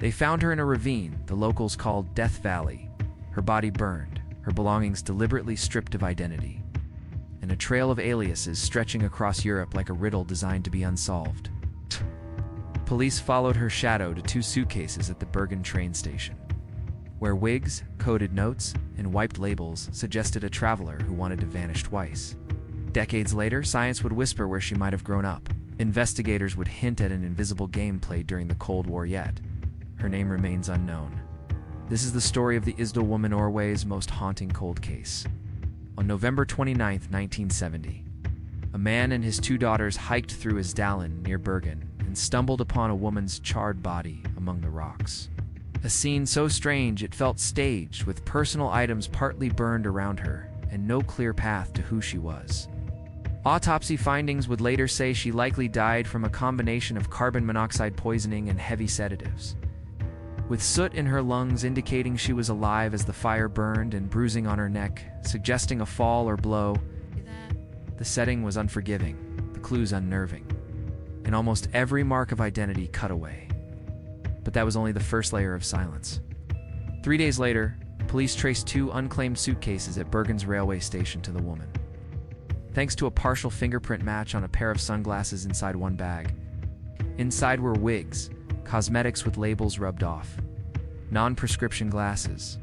They found her in a ravine the locals called Death Valley, her body burned, her belongings deliberately stripped of identity, and a trail of aliases stretching across Europe like a riddle designed to be unsolved. Police followed her shadow to 2 suitcases at the Bergen train station, where Wigs, coded notes, and wiped labels suggested a traveler who wanted to vanish twice. Decades later, science would whisper where she might have grown up. Investigators would hint at an invisible game played during the Cold War, yet her name remains unknown. This is the story of the Isdal Woman, Norway's most haunting cold case. On November 29, 1970, a man and his 2 daughters hiked through Isdalen near Bergen and stumbled upon a woman's charred body among the rocks. A scene so strange it felt staged, with personal items partly burned around her and no clear path to who she was. Autopsy findings would later say she likely died from a combination of carbon monoxide poisoning and heavy sedatives, with soot in her lungs indicating she was alive as the fire burned, and bruising on her neck, suggesting a fall or blow. The setting was unforgiving, the clues unnerving, and almost every mark of identity cut away. But that was only the first layer of silence. 3 days later, police traced 2 unclaimed suitcases at Bergen's railway station to the woman. Thanks to a partial fingerprint match on a pair of sunglasses inside one bag. Inside were wigs, cosmetics with labels rubbed off, non-prescription glasses,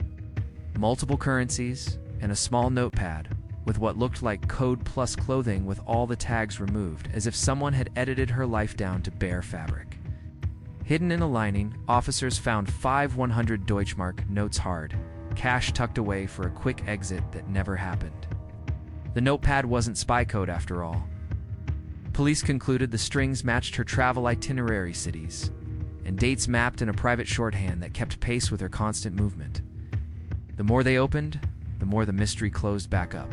multiple currencies, and a small notepad with what looked like code plus clothing with all the tags removed, as if someone had edited her life down to bare fabric. Hidden in a lining, officers found 5 100 Deutschmark notes, hard cash tucked away for a quick exit that never happened. The notepad wasn't spy code after all. Police concluded the strings matched her travel itinerary, cities, and dates mapped in a private shorthand that kept pace with her constant movement. The more they opened, the more the mystery closed back up.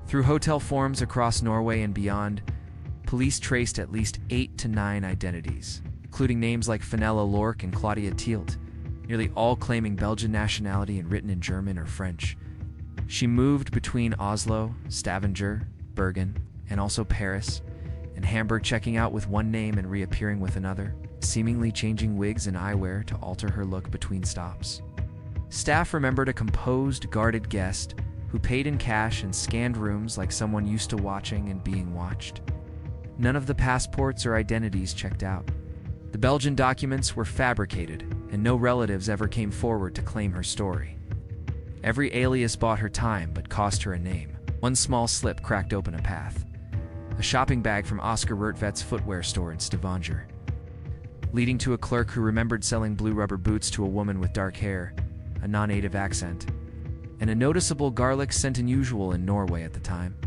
Through hotel forms across Norway and beyond, police traced at least 8 to 9 identities, including names like Fenella Lork and Claudia Tielt, nearly all claiming Belgian nationality and written in German or French. She moved between Oslo, Stavanger, Bergen, and also Paris, and Hamburg, checking out with one name and reappearing with another, seemingly changing wigs and eyewear to alter her look between stops. Staff remembered a composed, guarded guest who paid in cash and scanned rooms like someone used to watching and being watched. None of the passports or identities checked out. The Belgian documents were fabricated, and no relatives ever came forward to claim her story. Every alias bought her time but cost her a name. One small slip cracked open a path. A shopping bag from Oscar Rertvedt's footwear store in Stavanger, leading to a clerk who remembered selling blue rubber boots to a woman with dark hair, a non-native accent, and a noticeable garlic scent unusual in Norway at the time.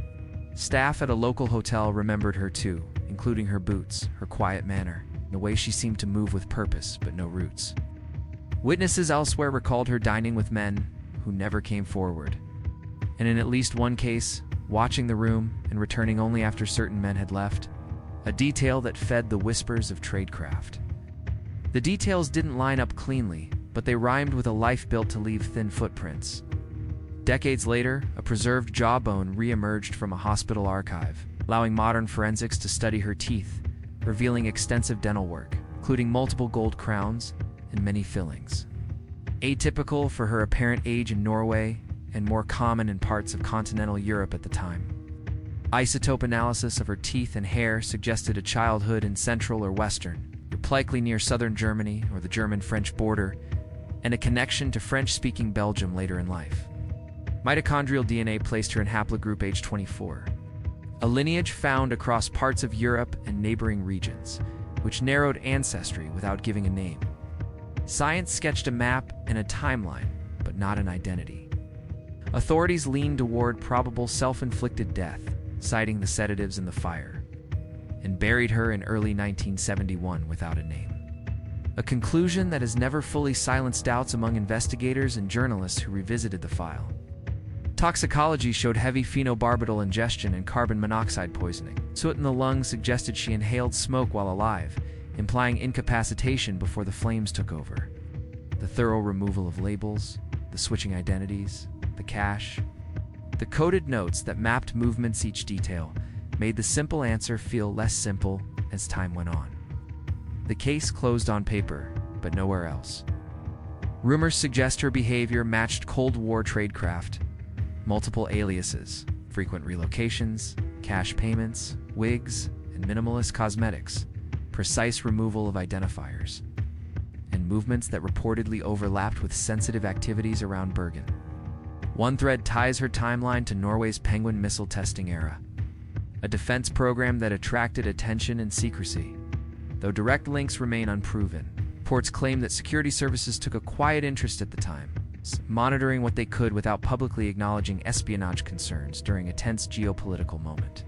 Staff at a local hotel remembered her too, including her boots, her quiet manner, and the way she seemed to move with purpose but no roots. Witnesses elsewhere recalled her dining with men who never came forward, and in at least one case, watching the room and returning only after certain men had left, a detail that fed the whispers of tradecraft. The details didn't line up cleanly, but they rhymed with a life built to leave thin footprints. Decades later, a preserved jawbone re-emerged from a hospital archive, allowing modern forensics to study her teeth, revealing extensive dental work, including multiple gold crowns and many fillings. Atypical for her apparent age in Norway, and more common in parts of continental Europe at the time. Isotope analysis of her teeth and hair suggested a childhood in Central or Western, likely near southern Germany or the German-French border, and a connection to French-speaking Belgium later in life. Mitochondrial DNA placed her in haplogroup age 24, a lineage found across parts of Europe and neighboring regions, which narrowed ancestry without giving a name. Science sketched a map and a timeline, but not an identity. Authorities leaned toward probable self-inflicted death, citing the sedatives in the fire, and buried her in early 1971 without a name. A conclusion that has never fully silenced doubts among investigators and journalists who revisited the file. Toxicology showed heavy phenobarbital ingestion and carbon monoxide poisoning. Soot in the lungs suggested she inhaled smoke while alive, implying incapacitation before the flames took over. The thorough removal of labels, the switching identities, the cache, the coded notes that mapped movements, each detail, made the simple answer feel less simple as time went on. The case closed on paper, but nowhere else. Rumors suggest her behavior matched Cold War tradecraft, multiple aliases, frequent relocations, cash payments, wigs, and minimalist cosmetics, precise removal of identifiers, and movements that reportedly overlapped with sensitive activities around Bergen. One thread ties her timeline to Norway's Penguin missile testing era, a defense program that attracted attention and secrecy. Though direct links remain unproven, reports claim that security services took a quiet interest at the time, monitoring what they could without publicly acknowledging espionage concerns during a tense geopolitical moment.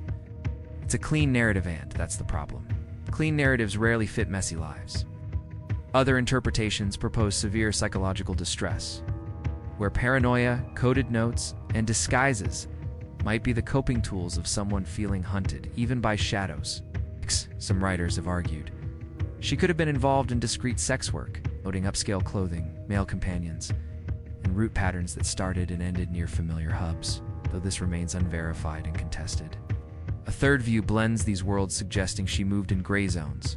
It's a clean narrative, and that's the problem. Clean narratives rarely fit messy lives. Other interpretations propose severe psychological distress, where paranoia, coded notes, and disguises might be the coping tools of someone feeling hunted, even by shadows. Some writers have argued she could have been involved in discreet sex work, noting upscale clothing, male companions, and route patterns that started and ended near familiar hubs, though this remains unverified and contested. A third view blends these worlds, suggesting she moved in gray zones,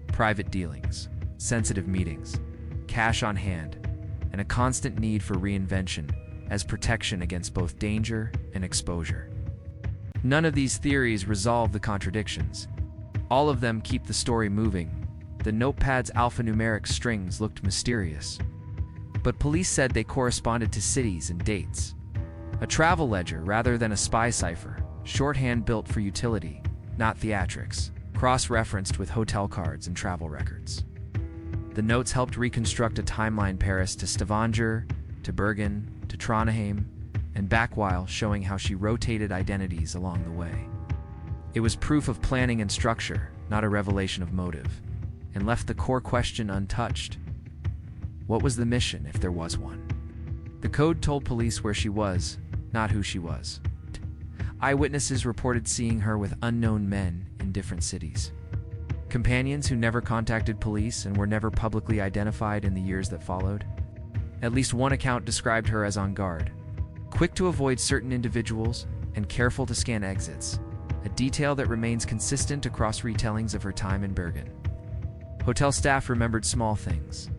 private dealings, sensitive meetings, cash on hand, and a constant need for reinvention as protection against both danger and exposure. None of these theories resolve the contradictions. All of them keep the story moving. The notepad's alphanumeric strings looked mysterious, but police said they corresponded to cities and dates. A travel ledger rather than a spy cipher, shorthand built for utility, not theatrics, cross-referenced with hotel cards and travel records. The notes helped reconstruct a timeline: Paris to Stavanger, to Bergen, to Trondheim, and back, while showing how she rotated identities along the way. It was proof of planning and structure, not a revelation of motive, and left the core question untouched. What was the mission, if there was one? The code told police where she was, not who she was. Eyewitnesses reported seeing her with unknown men in different cities. Companions who never contacted police and were never publicly identified in the years that followed. At least one account described her as on guard, quick to avoid certain individuals and careful to scan exits, a detail that remains consistent across retellings of her time in Bergen. Hotel staff remembered small things: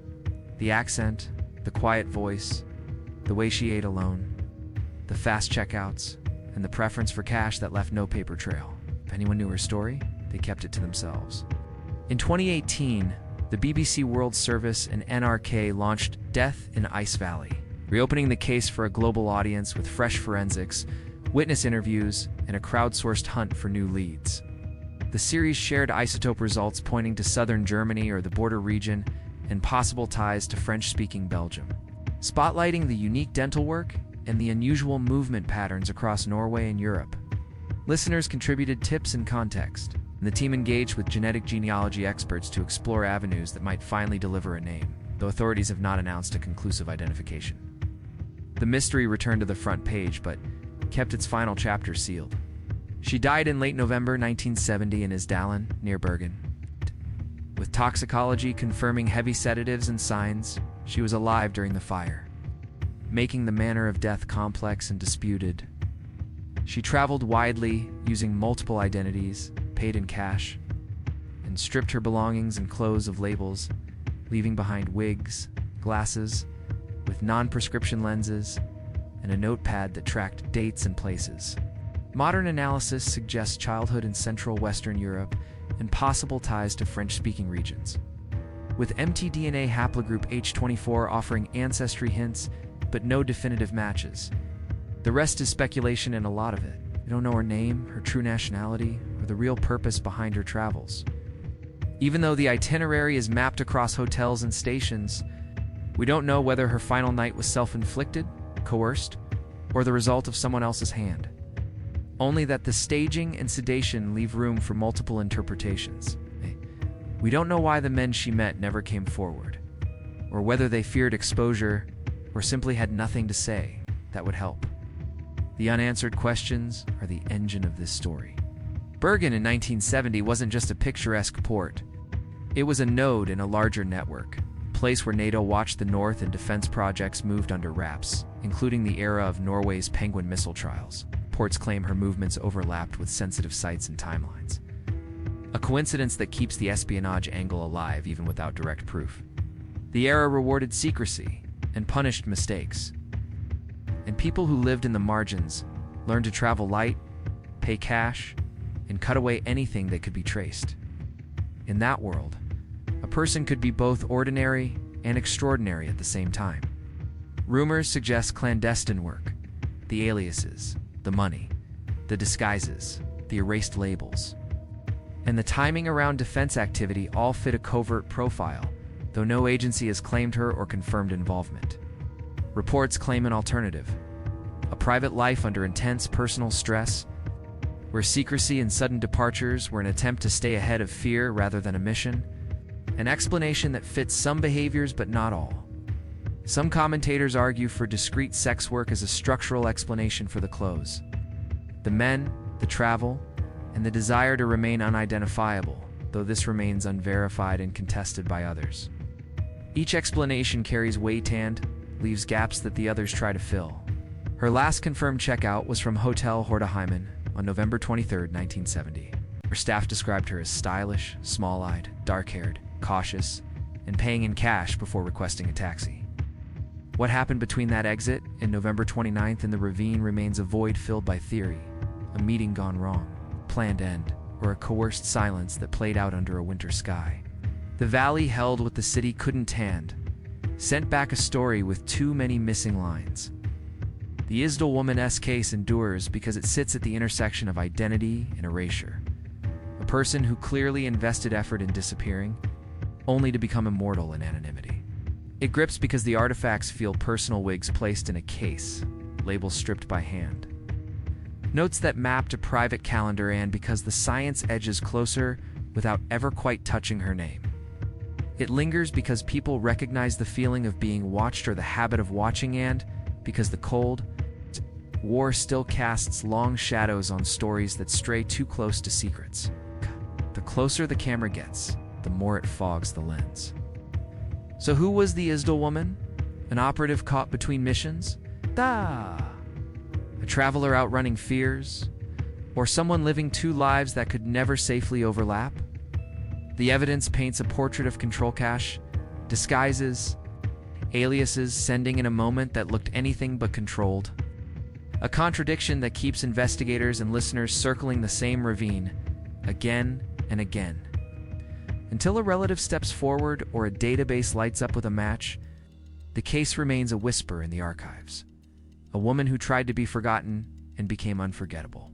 the accent, the quiet voice, the way she ate alone, the fast checkouts, and the preference for cash that left no paper trail. If anyone knew her story, they kept it to themselves. In 2018, the BBC World Service and NRK launched Death in Ice Valley, reopening the case for a global audience with fresh forensics, witness interviews, and a crowdsourced hunt for new leads. The series shared isotope results pointing to southern Germany or the border region, and possible ties to French-speaking Belgium, spotlighting the unique dental work and the unusual movement patterns across Norway and Europe. Listeners contributed tips and context, and the team engaged with genetic genealogy experts to explore avenues that might finally deliver a name, though authorities have not announced a conclusive identification. The mystery returned to the front page, but kept its final chapter sealed. She died in late November 1970 in Isdalen, near Bergen. With toxicology confirming heavy sedatives and signs, she was alive during the fire, making the manner of death complex and disputed. She traveled widely, using multiple identities, paid in cash, and stripped her belongings and clothes of labels, leaving behind wigs, glasses, with non-prescription lenses, and a notepad that tracked dates and places. Modern analysis suggests childhood in Central Western Europe and possible ties to French-speaking regions, with mtDNA haplogroup H24 offering ancestry hints, but no definitive matches. The rest is speculation, and a lot of it. We don't know her name, her true nationality, or the real purpose behind her travels. Even though the itinerary is mapped across hotels and stations, we don't know whether her final night was self-inflicted, coerced, or the result of someone else's hand. Only that the staging and sedation leave room for multiple interpretations. We don't know why the men she met never came forward, or whether they feared exposure or simply had nothing to say that would help. The unanswered questions are the engine of this story. Bergen in 1970 wasn't just a picturesque port. It was a node in a larger network, a place where NATO watched the North and defense projects moved under wraps, including the era of Norway's Penguin missile trials. Reports claim her movements overlapped with sensitive sites and timelines. A coincidence that keeps the espionage angle alive even without direct proof. The era rewarded secrecy and punished mistakes. And people who lived in the margins learned to travel light, pay cash, and cut away anything that could be traced. In that world, a person could be both ordinary and extraordinary at the same time. Rumors suggest clandestine work, the aliases, the money, the disguises, the erased labels, and the timing around defense activity all fit a covert profile, though no agency has claimed her or confirmed involvement. Reports claim an alternative, a private life under intense personal stress, where secrecy and sudden departures were an attempt to stay ahead of fear rather than a mission, an explanation that fits some behaviors but not all. Some commentators argue for discreet sex work as a structural explanation for the clothes. The men, the travel, and the desire to remain unidentifiable, though this remains unverified and contested by others. Each explanation carries weight and leaves gaps that the others try to fill. Her last confirmed checkout was from Hotel Horteheimen on November 23, 1970. Her staff described her as stylish, small-eyed, dark-haired, cautious, and paying in cash before requesting a taxi. What happened between that exit and November 29th in the ravine remains a void filled by theory, a meeting gone wrong, planned end, or a coerced silence that played out under a winter sky. The valley held what the city couldn't hand, sent back a story with too many missing lines. The Isdal Woman case endures because it sits at the intersection of identity and erasure. A person who clearly invested effort in disappearing, only to become immortal in anonymity. It grips because the artifacts feel personal, wigs placed in a case, labels stripped by hand. Notes that map to private calendar, and because the science edges closer without ever quite touching her name. It lingers because people recognize the feeling of being watched or the habit of watching, and because the Cold War still casts long shadows on stories that stray too close to secrets. The closer the camera gets, the more it fogs the lens. So who was the Isdal Woman? An operative caught between missions? A traveler outrunning fears? Or someone living two lives that could never safely overlap? The evidence paints a portrait of control cache, disguises, aliases sending in a moment that looked anything but controlled. A contradiction that keeps investigators and listeners circling the same ravine again and again. Until a relative steps forward or a database lights up with a match, the case remains a whisper in the archives. A woman who tried to be forgotten and became unforgettable.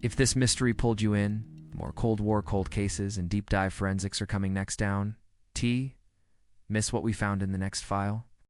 If this mystery pulled you in, more Cold War cold cases and deep dive forensics are coming next down. Miss what we found in the next file?